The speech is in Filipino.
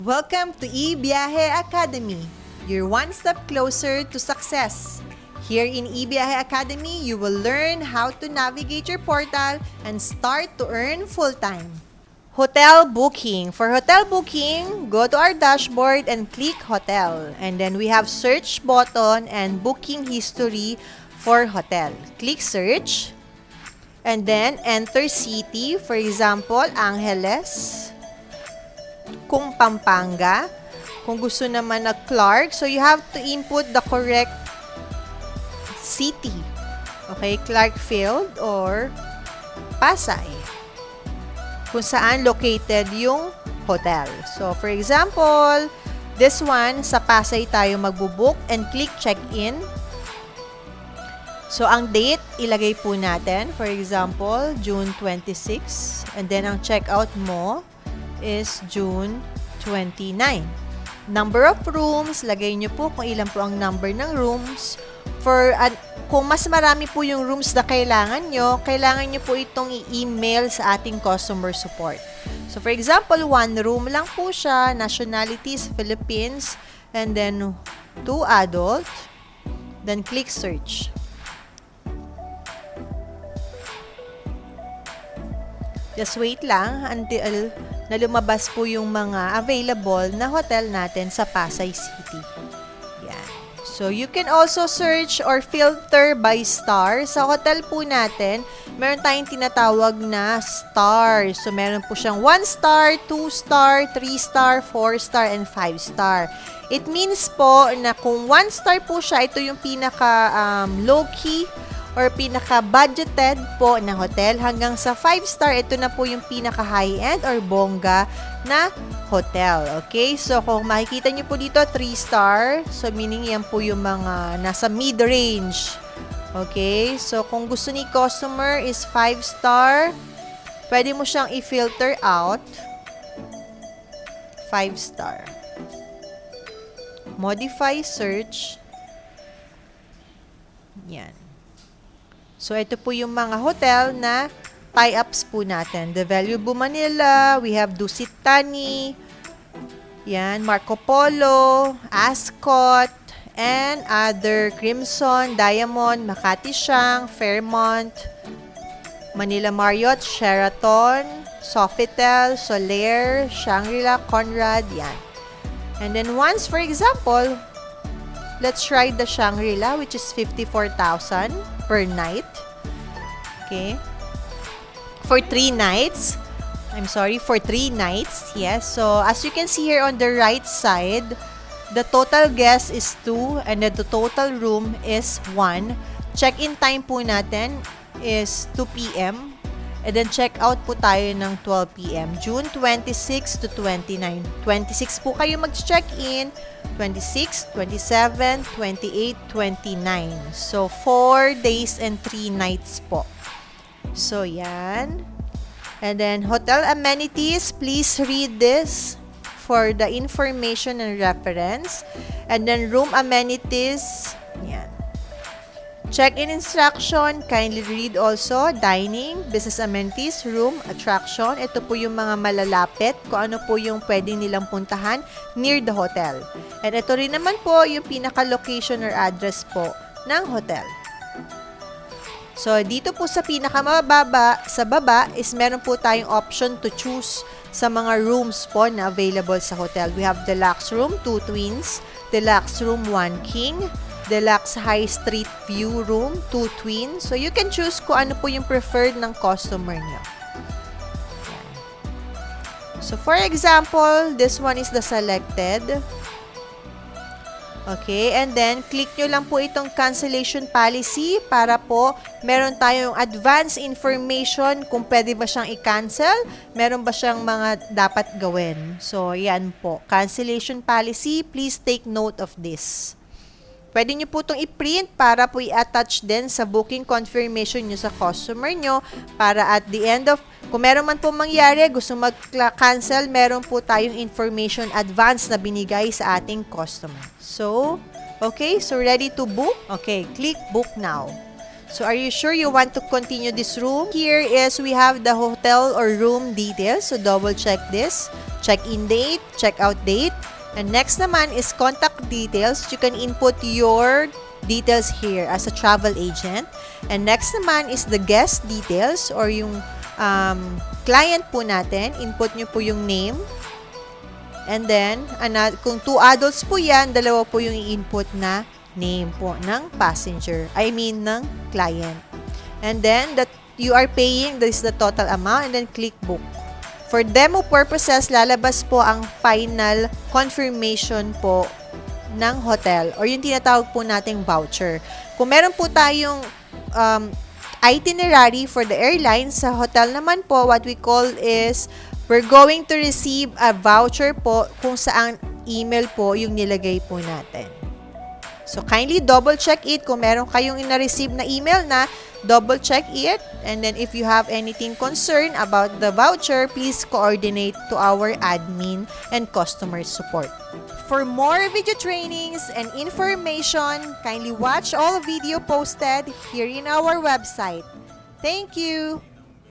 Welcome to eBiyahe Academy, your one step closer to success. Here in eBiyahe Academy, you will learn how to navigate your portal and start to earn full-time. Hotel booking. For hotel booking, go to our dashboard and click hotel. And then we have search button and booking history for hotel. Click search. And then enter city. For example, Angeles. Kung Pampanga. Kung gusto naman na Clark. So you have to input the correct city. Okay, Clarkfield or Pasay. Kung saan located yung hotel. So, for example, this one, sa Pasay tayo magbubook and click check-in. So, ang date, ilagay po natin. For example, June 26. And then, ang checkout mo is June 29. Number of rooms, lagay nyo po kung ilan po ang number ng rooms. Kung mas marami po yung rooms na kailangan nyo po itong i-email sa ating customer support. So, for example, 1 room lang po siya, nationalities, Philippines, and then 2 adult, then click search. Just wait lang until na lumabas po yung mga available na hotel natin sa Pasay City. Yan. So, you can also search or filter by star. Sa hotel po natin, meron tayong tinatawag na star. So, meron po siyang 1 star, 2 star, 3 star, 4 star, and 5 star. It means po na kung 1 star po siya, ito yung pinaka low-key or pinaka-budgeted po na hotel. Hanggang sa 5 star, ito na po yung pinaka-high-end or bongga na hotel. Okay? So, kung makikita nyo po dito, 3 star. So, meaning yan po yung mga nasa mid-range. Okay? So, kung gusto ni customer is 5 star, pwede mo siyang i-filter out. 5 star. Modify search. Yan. So, ito po yung mga hotel na tie-ups po natin. The Valuable Manila, we have Dusit Thani, yan, Marco Polo, Ascot, and other Crimson, Diamond, Makati Siang, Fairmont, Manila Marriott, Sheraton, Sofitel, Solaire, Shangri-La, Conrad, yan. And then once, for example, let's try the Shangri-La, which is 54,000 per night. Okay. For 3 nights. For 3 nights. Yes. So, as you can see here on the right side, the total guest is 2 and the total room is 1. Check-in time po natin is 2 p.m. And then check-out po tayo ng 12 p.m. June 26 to 29. 26 po kayo mag-check-in. 26, 27, 28, 29. So, 4 days and 3 nights po. So, yan. And then, hotel amenities, please read this for the information and reference. And then, room amenities, yan. Check-in instruction, kindly read also, dining, business amenities, room, attraction. Ito po yung mga malalapit, kung ano po yung pwede nilang puntahan near the hotel. And ito rin naman po yung pinaka-location or address po ng hotel. So, dito po sa pinakamababa, sa baba, is meron po tayong option to choose sa mga rooms po na available sa hotel. We have deluxe room, 2 twins, deluxe room, 1 king, deluxe high street view room, 2 twins. So, you can choose kung ano po yung preferred ng customer nyo. Yan. So, for example, this one is the selected. Okay, and then, click nyo lang po itong cancellation policy para po meron tayong advance information kung pwede ba siyang i-cancel, meron ba siyang mga dapat gawin. So, yan po. Cancellation policy, please take note of this. Pwede nyo po itong i-print para po i-attach din sa booking confirmation nyo sa customer nyo para at the end of, kung meron man po mangyari, gusto mag-cancel, meron po tayong information advance na binigay sa ating customer. So, okay, so ready to book? Okay, click book now. So, are you sure you want to continue this room? Here is, we have the hotel or room details. So, double check this. check-in date, check-out date. And next naman is contact details. You can input your details here as a travel agent. And next naman is the guest details or yung client po natin. Input nyo po yung name. And then, kung 2 adults po yan, 2 po yung i-input na name po ng passenger. Ng client. And then, that you are paying, this is the total amount. And then, click book. For demo purposes, lalabas po ang final confirmation po ng hotel or yung tinatawag po nating voucher. Kung meron po tayong itinerary for the airline, sa hotel naman po, what we call is we're going to receive a voucher po kung saan email po yung nilagay po natin. So, kindly double check it. Kung meron kayong na-receive na email na, double check it. And then, if you have anything concern about the voucher, please coordinate to our admin and customer support. For more video trainings and information, kindly watch all video posted here in our website. Thank you!